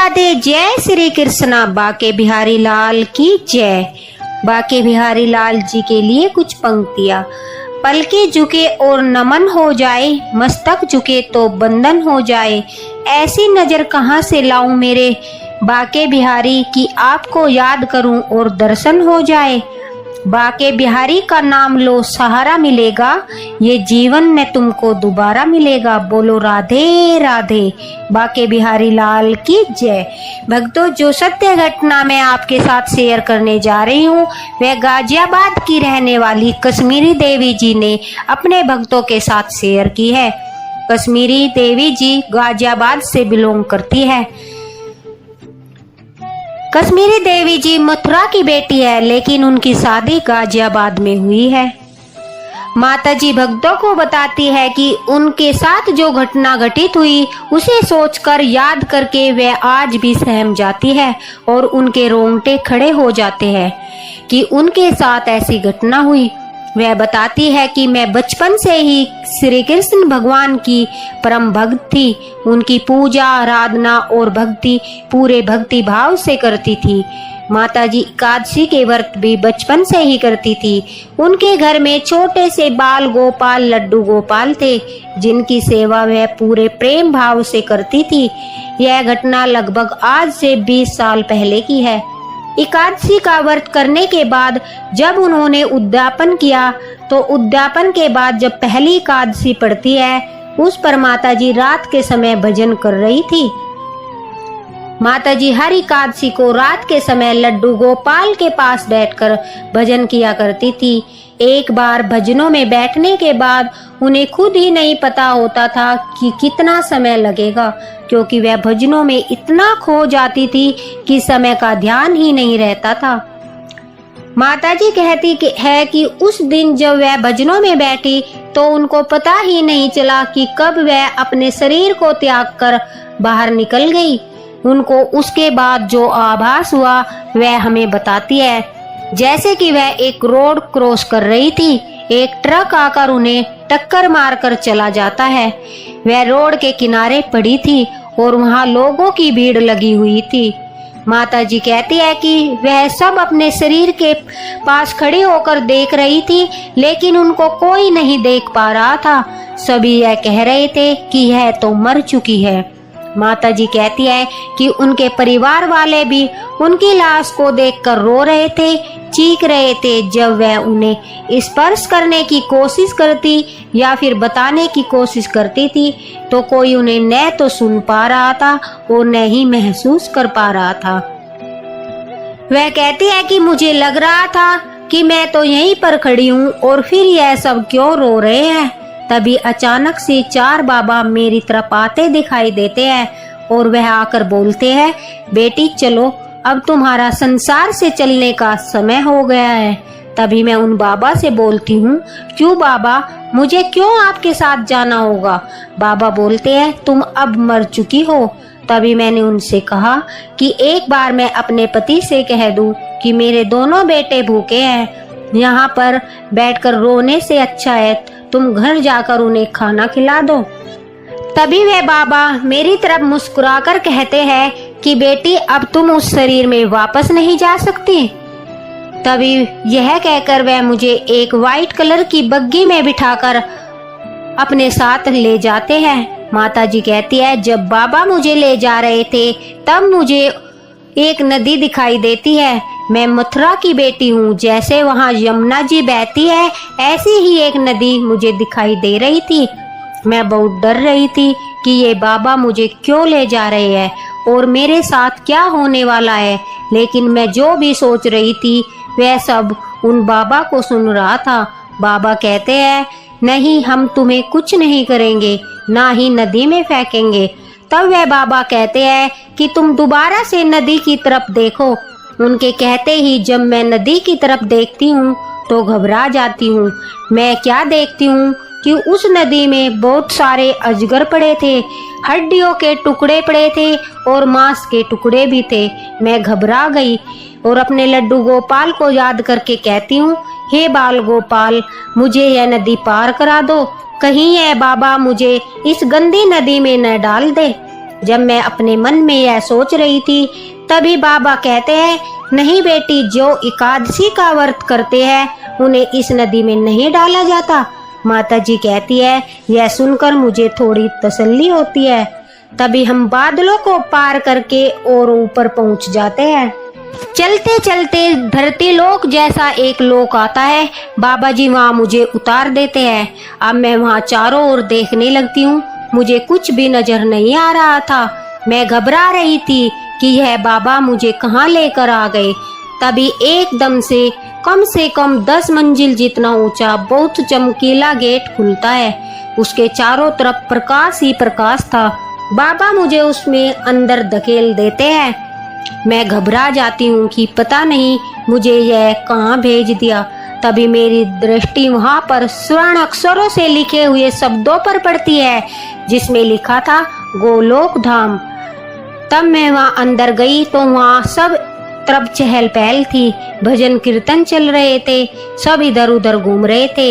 राधे जय श्री कृष्णा। बाके बिहारी लाल की जय। बाके बिहारी लाल जी के लिए कुछ पंक्तियाँ। पलके झुके और नमन हो जाए, मस्तक झुके तो बंधन हो जाए। ऐसी नजर कहाँ से लाऊं मेरे बाके बिहारी की आपको याद करूं और दर्शन हो जाए। बाके बिहारी का नाम लो सहारा मिलेगा, ये जीवन में तुमको दोबारा मिलेगा। बोलो राधे राधे। बाके बिहारी लाल की जय। भक्तों, जो सत्य घटना मैं आपके साथ शेयर करने जा रही हूँ वह गाजियाबाद की रहने वाली कश्मीरी देवी जी ने अपने भक्तों के साथ शेयर की है। कश्मीरी देवी जी गाजियाबाद से बिलोंग करती है। कश्मीरी देवी जी मथुरा की बेटी है, लेकिन उनकी शादी गाजियाबाद में हुई है। माता जी भक्तों को बताती है कि उनके साथ जो घटना घटित हुई उसे सोचकर याद करके वह आज भी सहम जाती है और उनके रोंगटे खड़े हो जाते हैं कि उनके साथ ऐसी घटना हुई। वह बताती है कि मैं बचपन से ही श्री कृष्ण भगवान की परम भक्त थी। उनकी पूजा आराधना और भक्ति पूरे भक्ति भाव से करती थी। माता जी एकादशी के व्रत भी बचपन से ही करती थी। उनके घर में छोटे से बाल गोपाल लड्डू गोपाल थे, जिनकी सेवा वह पूरे प्रेम भाव से करती थी। यह घटना लगभग आज से 20 साल पहले की है। एकादशी का व्रत करने के बाद जब उन्होंने उद्यापन किया तो उद्यापन के बाद जब पहली एकादशी पड़ती है उस पर माता जी रात के समय भजन कर रही थी। माता जी हर एकादशी को रात के समय लड्डू गोपाल के पास बैठकर भजन किया करती थी। एक बार भजनों में बैठने के बाद उन्हें खुद ही नहीं पता होता था कि कितना समय लगेगा, क्योंकि वह भजनों में इतना खो जाती थी कि समय का ध्यान ही नहीं रहता था। माता जी कहती है कि उस दिन जब वह भजनों में बैठी तो उनको पता ही नहीं चला कि कब वह अपने शरीर को त्याग कर बाहर निकल गई। उनको उसके बाद जो आभास हुआ वह हमें बताती है। जैसे कि वह एक रोड क्रॉस कर रही थी, एक ट्रक आकर उन्हें टक्कर मारकर चला जाता है। वह रोड के किनारे पड़ी थी और वहां लोगों की भीड़ लगी हुई थी। माता जी कहती है कि वह सब अपने शरीर के पास खड़ी होकर देख रही थी, लेकिन उनको कोई नहीं देख पा रहा था। सभी यह कह रहे थे कि यह तो मर चुकी है। माता जी कहती है कि उनके परिवार वाले भी उनकी लाश को देखकर रो रहे थे, चीख रहे थे। जब वह उन्हें स्पर्श करने की कोशिश करती या फिर बताने की कोशिश करती थी तो कोई उन्हें न तो सुन पा रहा था और न ही महसूस कर पा रहा था। वह कहती है कि मुझे लग रहा था कि मैं तो यहीं पर खड़ी हूँ और फिर यह सब क्यों रो रहे हैं। तभी अचानक से 4 बाबा मेरी तरफ आते दिखाई देते हैं और वह आकर बोलते हैं, बेटी चलो, अब तुम्हारा संसार से चलने का समय हो गया है। तभी मैं उन बाबा से बोलती हूँ, क्यों बाबा, मुझे क्यों आपके साथ जाना होगा? बाबा बोलते हैं, तुम अब मर चुकी हो। तभी मैंने उनसे कहा कि एक बार मैं अपने पति से कह दूं कि मेरे दोनों बेटे भूखे हैं, यहाँ पर बैठकर रोने से अच्छा है तुम घर जाकर उन्हें खाना खिला दो। तभी वह बाबा मेरी तरफ मुस्कुराकर कहते हैं कि बेटी अब तुम उस शरीर में वापस नहीं जा सकती। तभी यह कहकर वह मुझे एक वाइट कलर की बग्गी में बिठाकर अपने साथ ले जाते हैं। माता जी कहती है, जब बाबा मुझे ले जा रहे थे तब मुझे एक नदी दिखाई देती है। मैं मथुरा की बेटी हूँ, जैसे वहाँ यमुना जी बहती है ऐसी ही एक नदी मुझे दिखाई दे रही थी। मैं बहुत डर रही थी कि ये बाबा मुझे क्यों ले जा रहे हैं और मेरे साथ क्या होने वाला है, लेकिन मैं जो भी सोच रही थी वह सब उन बाबा को सुन रहा था। बाबा कहते हैं, नहीं, हम तुम्हें कुछ नहीं करेंगे, ना ही नदी में फेंकेंगे। तब वह बाबा कहते हैं कि तुम दोबारा से नदी की तरफ देखो। उनके कहते ही जब मैं नदी की तरफ देखती हूँ तो घबरा जाती हूँ। मैं क्या देखती हूँ कि उस नदी में बहुत सारे अजगर पड़े थे, हड्डियों के टुकड़े पड़े थे और मांस के टुकड़े भी थे। मैं घबरा गई और अपने लड्डू गोपाल को याद करके कहती हूँ, हे बाल गोपाल, मुझे यह नदी पार करा दो, कहीं यह बाबा मुझे इस गंदी नदी में न डाल दे। जब मैं अपने मन में यह सोच रही थी तभी बाबा कहते हैं, नहीं बेटी, जो एकादशी का व्रत करते हैं उन्हें इस नदी में नहीं डाला जाता। माता जी कहती है, यह सुनकर मुझे थोड़ी तसल्ली होती है। तभी हम बादलों को पार करके और ऊपर पहुंच जाते हैं। चलते चलते धरती लोक जैसा एक लोक आता है। बाबा जी वहाँ मुझे उतार देते हैं। अब मैं वहाँ चारों ओर देखने लगती हूँ। मुझे कुछ भी नजर नहीं आ रहा था। मैं घबरा रही थी कि यह बाबा मुझे कहाँ लेकर आ गए। तभी एकदम से कम 10 मंजिल जितना ऊंचा बहुत चमकीला गेट खुलता है। उसके चारों तरफ प्रकाश ही प्रकाश था। बाबा मुझे उसमें अंदर धकेल देते हैं। मैं घबरा जाती हूँ कि पता नहीं मुझे यह कहाँ भेज दिया। तभी मेरी दृष्टि वहाँ पर स्वर्ण अक्षरों से लिखे हुए शब्दों पर पड़ती है, जिसमें लिखा था गोलोक धाम। तब मैं वहाँ अंदर गई तो वहाँ सब तरफ चहल पहल थी। भजन कीर्तन चल रहे थे, सब इधर उधर घूम रहे थे।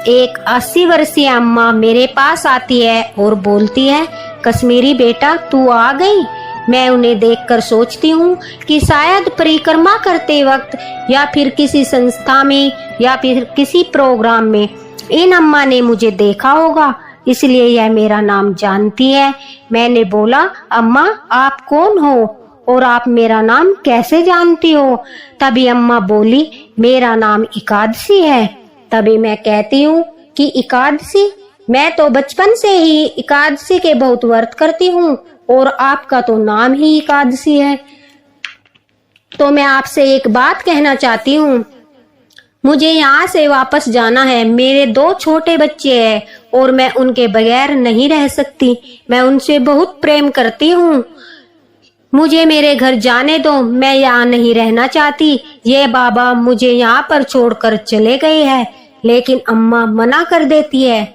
एक 80 वर्षीय अम्मा मेरे पास आती है और बोलती है, कश्मीरी बेटा तू आ गई। मैं उन्हें देखकर सोचती हूँ कि शायद परिक्रमा करते वक्त या फिर किसी संस्था में या फिर किसी प्रोग्राम में इन अम्मा ने मुझे देखा होगा, इसलिए यह मेरा नाम जानती है। मैंने बोला, अम्मा आप कौन हो और आप मेरा नाम कैसे जानती हो? तभी अम्मा बोली, मेरा एकादशी एकादशी है। तभी मैं कहती हूँ कि एकादशी, मैं तो बचपन से ही एकादशी के बहुत व्रत करती हूँ और आपका तो नाम ही एकादशी है। तो मैं आपसे एक बात कहना चाहती हूँ, मुझे यहाँ से वापस जाना है। मेरे 2 छोटे बच्चे हैं और मैं उनके बगैर नहीं रह सकती। मैं उनसे बहुत प्रेम करती हूँ। मुझे मेरे घर जाने दो, मैं यहाँ नहीं रहना चाहती। ये बाबा मुझे यहाँ पर छोड़कर चले गए हैं। लेकिन अम्मा मना कर देती है।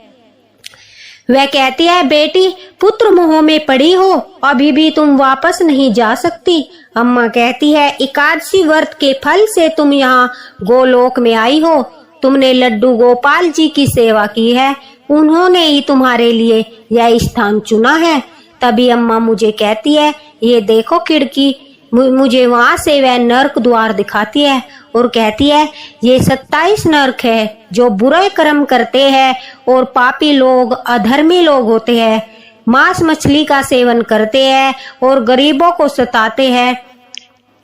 वह कहती है, बेटी पुत्र मोह में पड़ी हो, अभी भी तुम वापस नहीं जा सकती। अम्मा कहती है, एकादशी व्रत के फल से तुम यहाँ गोलोक में आई हो। तुमने लड्डू गोपाल जी की सेवा की है, उन्होंने ही तुम्हारे लिए यह स्थान चुना है। तभी अम्मा मुझे कहती है, ये देखो खिड़की। मुझे वहां से वह नरक द्वार दिखाती है और कहती है, ये 27 नरक है जो बुरे कर्म करते हैं और पापी लोग, अधर्मी लोग होते हैं, मांस मछली का सेवन करते हैं और गरीबों को सताते हैं,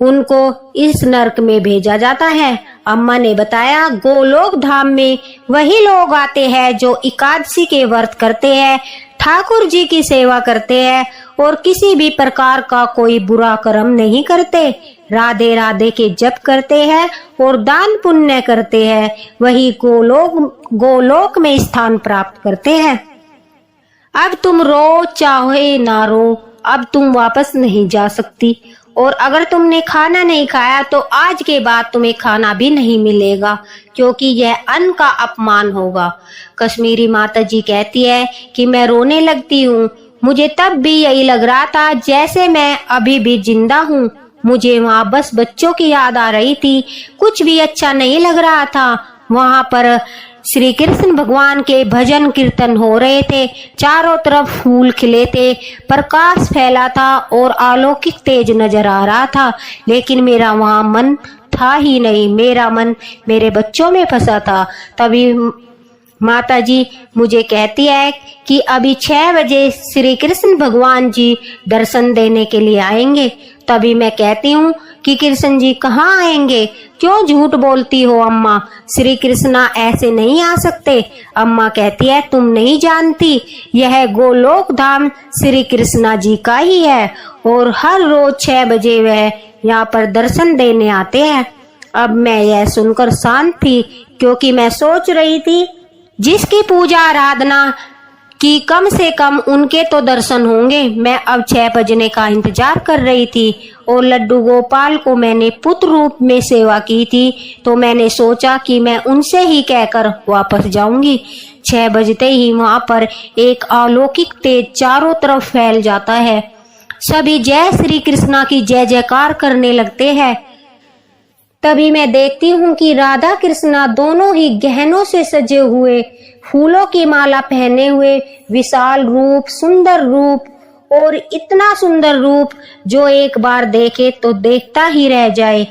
उनको इस नरक में भेजा जाता है। अम्मा ने बताया, गोलोक धाम में वही लोग आते हैं जो एकादशी के व्रत करते हैं, ठाकुर जी की सेवा करते हैं और किसी भी प्रकार का कोई बुरा कर्म नहीं करते, राधे राधे के जप करते हैं और दान पुण्य करते हैं, वही गोलोक में स्थान प्राप्त करते हैं। अब तुम रो चाहे ना रो, अब तुम वापस नहीं जा सकती और अगर तुमने खाना नहीं खाया तो आज के बाद तुम्हें खाना भी नहीं मिलेगा, क्योंकि यह अन्न का अपमान होगा। कश्मीरी माता जी कहती है कि मैं रोने लगती हूँ। मुझे तब भी यही लग रहा था जैसे मैं अभी भी जिंदा हूँ। मुझे वहाँ बस बच्चों की याद आ रही थी, कुछ भी अच्छा नहीं लग रहा था। वहाँ पर श्री कृष्ण भगवान के भजन कीर्तन हो रहे थे, चारों तरफ फूल खिले थे, प्रकाश फैला था और अलौकिक तेज नजर आ रहा था, लेकिन मेरा वहाँ मन था ही नहीं। मेरा मन मेरे बच्चों में फंसा था। तभी माता जी मुझे कहती है कि अभी 6 बजे श्री कृष्ण भगवान जी दर्शन देने के लिए आएंगे। तभी मैं कहती हूँ कि कृष्ण जी कहाँ आएंगे? क्यों झूठ बोलती हो अम्मा? श्री कृष्णा ऐसे नहीं आ सकते। अम्मा कहती है, तुम नहीं जानती, यह गोलोक धाम श्री कृष्णा जी का ही है और हर रोज 6 बजे वह यहाँ पर दर्शन देने आते हैं। अब मैं यह सुनकर शांत थी, क्योंकि मैं सोच रही थी जिसकी पूजा आराधना कि कम से कम उनके तो दर्शन होंगे। मैं अब 6 बजने का इंतजार कर रही थी और लड्डू गोपाल को मैंने पुत्र रूप में सेवा की थी, तो मैंने सोचा कि मैं उनसे ही कहकर वापस जाऊंगी। 6 बजते ही वहां पर एक अलौकिक तेज चारों तरफ फैल जाता है। सभी जय श्री कृष्णा की जय जयकार करने लगते हैं। तभी मैं देखती हूँ कि राधा कृष्णा दोनों ही गहनों से सजे हुए, फूलों की माला पहने हुए, विशाल रूप, सुंदर रूप और इतना सुंदर रूप जो एक बार देखे तो देखता ही रह जाए।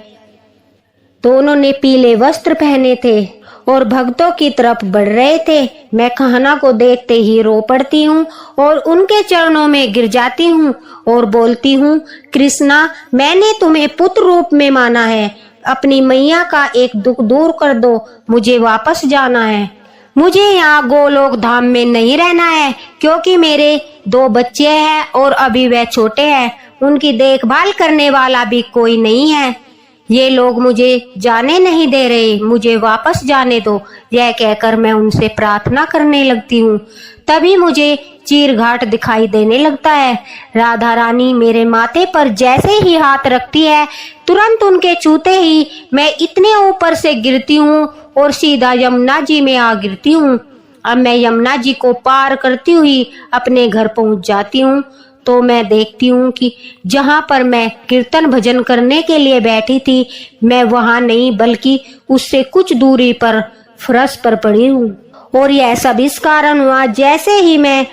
दोनों ने पीले वस्त्र पहने थे और भक्तों की तरफ बढ़ रहे थे। मैं कान्हा को देखते ही रो पड़ती हूँ और उनके चरणों में गिर जाती हूँ और बोलती हूँ, कृष्णा, मैंने तुम्हें पुत्र रूप में माना है, अपनी मैया का एक दुख दूर कर दो, मुझे वापस जाना है। मुझे यहाँ गोलोक धाम में नहीं रहना है, क्योंकि मेरे 2 बच्चे हैं और अभी वे छोटे हैं, उनकी देखभाल करने वाला भी कोई नहीं है। ये लोग मुझे जाने नहीं दे रहे, मुझे वापस जाने दो। यह कहकर मैं उनसे प्रार्थना करने लगती हूँ। तभी मुझे चीरघाट दिखाई देने लगता है। राधा रानी मेरे माथे पर जैसे ही हाथ रखती है, तुरंत उनके छूते ही मैं इतने ऊपर से गिरती हूँ और सीधा यमुना जी में आ गिरती हूँ। अब मैं यमुना जी को पार करती हुई अपने घर पहुँच जाती हूँ तो मैं देखती हूँ कि जहाँ पर मैं कीर्तन भजन करने के लिए बैठी थी, मैं वहाँ नहीं बल्कि उससे कुछ दूरी पर फर्श पर पड़ी हूँ। और यह सब इस कारण हुआ, जैसे ही मैं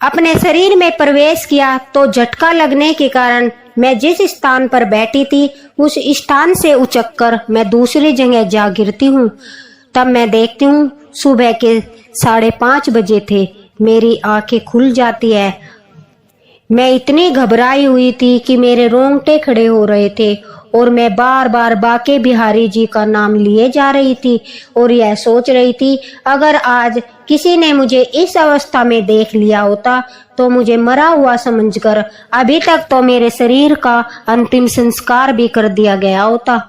अपने शरीर में प्रवेश किया तो झटका लगने के कारण मैं जिस स्थान पर बैठी थी उस स्थान से उचककर मैं दूसरी जगह जा गिरती हूँ। तब मैं देखती हूँ सुबह के 5:30 बजे थे। मेरी आंखें खुल जाती है। मैं इतनी घबराई हुई थी कि मेरे रोंगटे खड़े हो रहे थे और मैं बार बार बाके बिहारी जी का नाम लिए जा रही थी और यह सोच रही थी, अगर आज किसी ने मुझे इस अवस्था में देख लिया होता तो मुझे मरा हुआ समझकर अभी तक तो मेरे शरीर का अंतिम संस्कार भी कर दिया गया होता।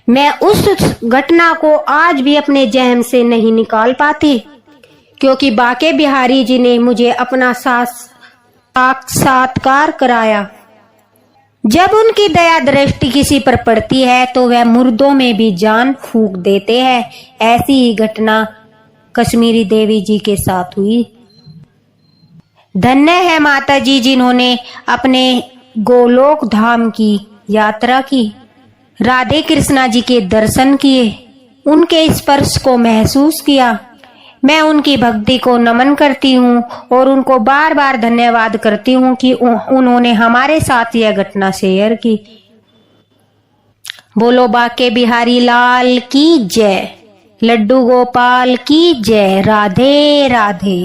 मैं उस घटना को आज भी अपने जहन से नहीं निकाल पाती, क्योंकि बाके बिहारी जी ने मुझे अपना साक्षात्कार कराया। जब उनकी दया दृष्टि किसी पर पड़ती है तो वह मुर्दों में भी जान फूंक देते हैं। ऐसी ही घटना कश्मीरी देवी जी के साथ हुई। धन्य है माता जी जिन्होंने अपने गोलोक धाम की यात्रा की, राधे कृष्णा जी के दर्शन किए, उनके स्पर्श को महसूस किया। मैं उनकी भक्ति को नमन करती हूँ और उनको बार बार धन्यवाद करती हूँ कि उन्होंने हमारे साथ यह घटना शेयर की। बोलो बाके बिहारी लाल की जय, लड्डू गोपाल की जय, राधे राधे।